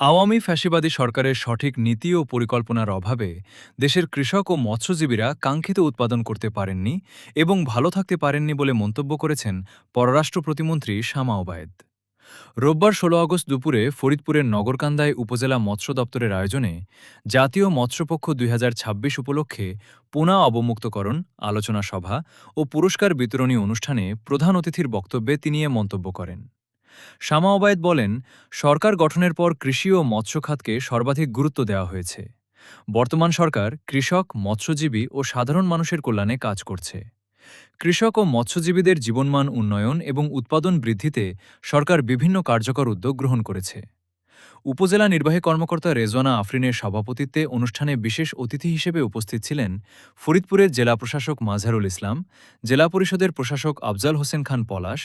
আওয়ামী ফ্যাসিবাদী সরকারের সঠিক নীতি ও পরিকল্পনার অভাবে দেশের কৃষক ও মৎস্যজীবীরা কাঙ্ক্ষিত উৎপাদন করতে পারেননি এবং ভালো থাকতে পারেননি বলে মন্তব্য করেছেন পররাষ্ট্র প্রতিমন্ত্রী শামা ওবায়েদ। রোববার ১৬ আগস্ট দুপুরে ফরিদপুরের নগরকান্দায় উপজেলা মৎস্য দপ্তরের আয়োজনে জাতীয় মৎস্যপক্ষ ২০২৬ উপলক্ষে পুনা অবমুক্তকরণ আলোচনা সভা ও পুরস্কার বিতরণী অনুষ্ঠানে প্রধান অতিথির বক্তব্যে তিনি এ মন্তব্য করেন। শামা ওবায়েদ বলেন, সরকার গঠনের পর কৃষি ও মৎস্য খাতকে সর্বাধিক গুরুত্ব দেওয়া হয়েছে। বর্তমান সরকার কৃষক, মৎস্যজীবী ও সাধারণ মানুষের কল্যাণে কাজ করছে। কৃষক ও মৎস্যজীবীদের জীবনমান উন্নয়ন এবং উৎপাদন বৃদ্ধিতে সরকার বিভিন্ন কার্যকর উদ্যোগ গ্রহণ করেছে। উপজেলা নির্বাহী কর্মকর্তা রেজওয়ানা আফরিনের সভাপতিত্বে অনুষ্ঠানে বিশেষ অতিথি হিসেবে উপস্থিত ছিলেন ফরিদপুরের জেলা প্রশাসক মাজহারুল ইসলাম, জেলা পরিষদের প্রশাসক আফজাল হোসেন খান পলাশ,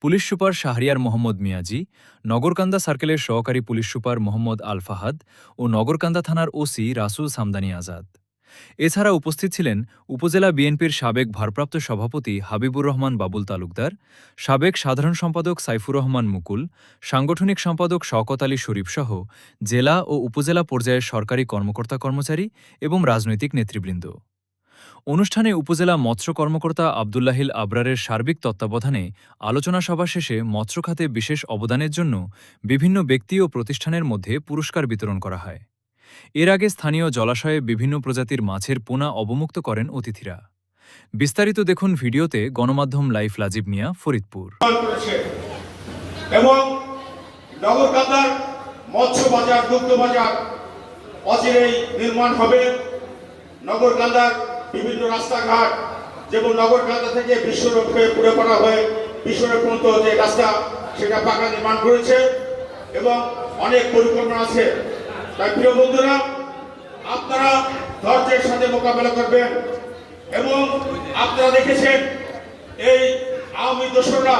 পুলিশ সুপার শাহরিয়ার মোহাম্মদ মিয়াজি, নগরকান্দা সার্কেলের সহকারী পুলিশ সুপার মোহাম্মদ আল ফাহাদ ও নগরকান্দা থানার ওসি রাসুল সামদানি আজাদ। এছাড়া উপস্থিত ছিলেন উপজেলা বিএনপির সাবেক ভারপ্রাপ্ত সভাপতি হাবিবুর রহমান বাবুল তালুকদার, সাবেক সাধারণ সম্পাদক সাইফুর রহমান মুকুল, সাংগঠনিক সম্পাদক শওকত আলী শরীফসহ জেলা ও উপজেলা পর্যায়ের সরকারি কর্মকর্তা-কর্মচারী এবং রাজনৈতিক নেতৃবৃন্দ। অনুষ্ঠানে উপজেলা মৎস্য কর্মকর্তা আবদুল্লাহিল আবরারের সার্বিক তত্ত্বাবধানে আলোচনা সভা শেষে মৎস্য খাতে বিশেষ অবদানের জন্য বিভিন্ন ব্যক্তি ও প্রতিষ্ঠানের মধ্যে পুরস্কার বিতরণ করা হয়। এর আগে স্থানীয় জলাশয়ে বিভিন্ন প্রজাতির মাছের পোনা অবমুক্ত করেন অতিথিরা। বিস্তারিত দেখুন ভিডিওতে। গণমাধ্যম লাইভ, লাজিব মিয়া, ফরিদপুর। এবং নগরকান্দার মৎস্য বাজার, দুগ্ধ বাজার অচিরেই নির্মাণ হবে। নগরকান্দার বিভিন্ন রাস্তাঘাট, যেমন নগরকান্দা থেকে বিশ্বরোড হয়ে পুরোপাড়া হয়ে বিশ্বরোড পর্যন্ত যে রাস্তা, সেটা পাকা নির্মাণ করেছে এবং অনেক পরিকল্পনা আছে। তাই প্রিয় বন্ধুরা, আপনারা ধৈর্যের সাথে মোকাবেলা করবেন। এবং আপনারা দেখেছেন এই আওয়ামী দোসররা,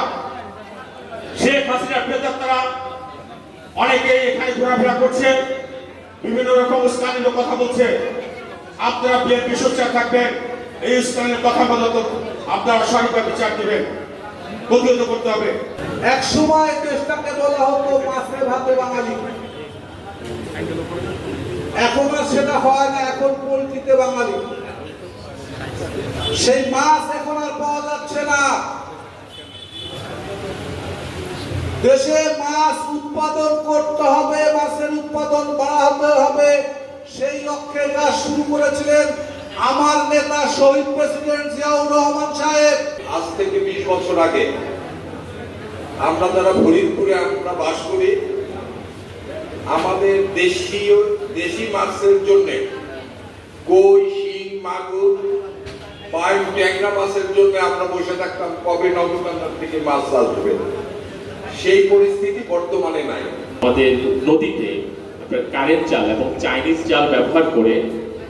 শেখ হাসিনার প্রেতাত্মারা অনেকেই এখানে ঘোরাফেরা করছে, বিভিন্ন রকম উস্কানির কথা বলছে। আপনারা বিএনপি সোচ্চার থাকবেন, এই উস্কানির কথা বলতে আপনারা সঠিকভাবে বিচার দেবেন, প্রতিহত করতে হবে। এক সময় দেশটাকে বলা হতো মাছে ভাতে বাঙালি, এখন আর সেটা হয় না, এখন পরিচিত বাঙালি। সেই মাছ এখন আর পাওয়া যাচ্ছে না। দেশে মাছ উৎপাদন করতে হবে, মাছের উৎপাদন বাড়াতে হবে, সেই লক্ষ্যে কাজ শুরু করেছিলেন আমার নেতা শহীদ প্রেসিডেন্ট জিয়াউর রহমান সাহেব। আজ থেকে 20 বছর আগে আমরা যারা ফরিদপুরে আমরা বাস করি, আমাদের দেশি মাছের জন্য কই, শিং, মাগুর, বাইম, ট্যাংরা মাছের জন্য আমরা বসে থাকতাম কবে নগরকান্দা থেকে মাছ আসবে। সেই পরিস্থিতি বর্তমানে নাই। আমাদের নদীতে কারেন্ট জাল এবং চাইনিজ জাল ব্যবহার করে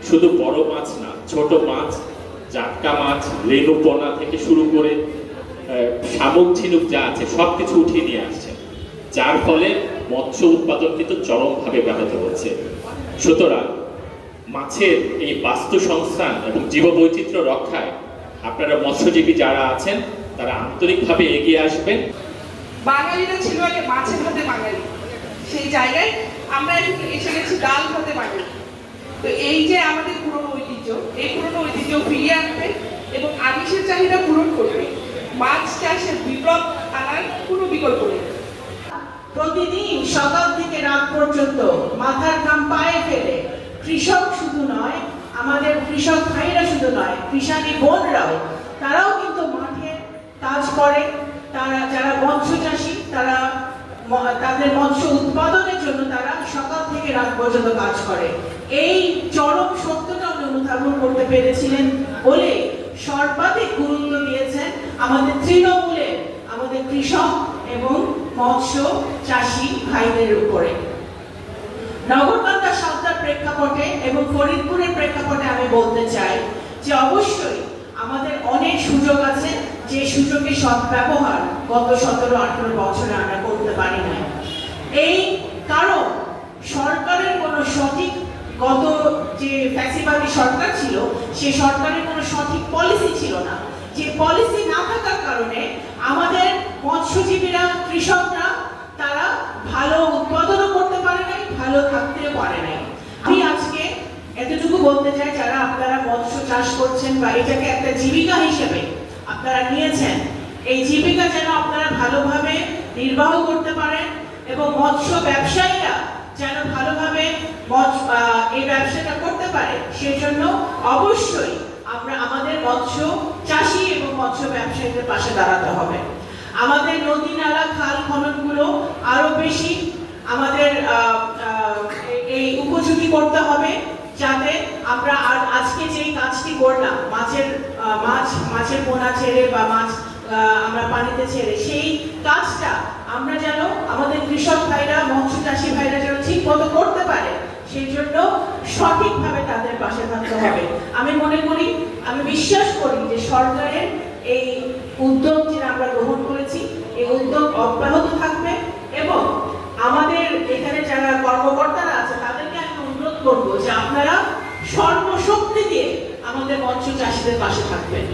শুধু বড় মাছ না, ছোট মাছ, জাটকা মাছ, রেণুপোনা থেকে শুরু করে শামুক, ঝিনুক যা আছে সবকিছু উঠিয়ে নিয়ে আসছে, যার ফলে মৎস্য উৎপাদন কিন্তু চরমভাবে ব্যাহত হচ্ছে। সুতরাং মাছের এই বাস্তুসংস্থান এবং জীববৈচিত্র্য রক্ষায় আপনারা মৎস্যজীবী যারা আছেন তারা আন্তরিকভাবে এগিয়ে আসবেন। বাঙালিরা ছিল আগে মাছে ভাতে বাঙালি, সেই জায়গায় আমরা এখন এসে গেছি ডাল ভাতে বাঙালি। তো এই যে আমাদের পুরনো ঐতিহ্য, এই পুরনো ঐতিহ্য ফিরিয়ে আনবে এবং আমিষের চাহিদা পূরণ করবে। মাছ চাষের বিপ্লব আনার কোনো বিকল্প নেই। প্রতিদিন সকাল থেকে রাত পর্যন্ত মাথার ঘাম পায়ে ফেলে কৃষক শুধু নয়, আমাদের কৃষক ভাইরা শুধু নয়, কৃষানী বোনরাও, তারাও কিন্তু মাঠে কাজ করে। তারা যারা মৎস্য চাষী, তারা তাদের মৎস্য উৎপাদনের জন্য তারা সকাল থেকে রাত পর্যন্ত কাজ করে। এই চরম সত্যটা উনি অনুধাবন করতে পেরেছিলেন বলে সর্বাধিক গুরুত্ব দিয়েছেন আমাদের তৃণমূলে, আমাদের কৃষক এবং মৎস্য চাষী ভাইদের উপরে। নগরকান্দা সাতটার প্রেক্ষাপটে এবং ফরিদপুরের প্রেক্ষাপটে আমি বলতে চাই যে অবশ্যই আমাদের অনেক সুযোগ আছে, যে সুযোগের সদ্ব্যবহার গত 17-18 বছরে আমরা করতে পারি না। এই কারণ সরকারের কোনো সঠিক, গত যে ফ্যাসিবাদী সরকার ছিল সে সরকারের কোনো সঠিক পলিসি ছিল না। যে পলিসি না থাকার কারণে আমাদের মৎস্যজীবীরা, কৃষকরা তারা ভালো উৎপাদনও করতে পারে নাই, ভালো করছেন বা এটাকে একটা জীবিকা হিসেবে আপনারা নিয়েছেন, এই জীবিকা যেন আপনারা ভালোভাবে নির্বাহ করতে পারেন এবং মৎস্য ব্যবসায়ীরা যেন ভালোভাবে এই ব্যবসাটা করতে পারে, সেই জন্য অবশ্যই আমরা আমাদের মৎস্য চাষী এবং মৎস্য ব্যবসায়ীদের পাশে দাঁড়াতে হবে। আমাদের নদী নালা খাল খননগুলো আরো বেশি আমাদের এই উপযোগী করতে হবে, যাতে আমরা আজকে যেই কাজটি করলাম মাছের পোনা ছেড়ে বা মাছ আমরা পানিতে ছেড়ে, সেই কাজটা আমরা যেন আমাদের কৃষক ভাইরা মৎস্য চাষী ভাইরা যেন ঠিক মতো করতে পারে, সেই জন্য সঠিকভাবে তাদের পাশে থাকতে হবে। আমি মনে করি, আমি বিশ্বাস করি যে সরকারের এই উদ্যোগ যে আমরা গ্রহণ করেছি, এই উদ্যোগ অব্যাহত থাকবে এবং আমাদের এখানে যারা কর্মকর্তারা আছে তাদেরকে আমি অনুরোধ করবো যে আপনারা সর্বশক্তি দিয়ে আমাদের মৎস্য চাষীদের পাশে থাকবেন।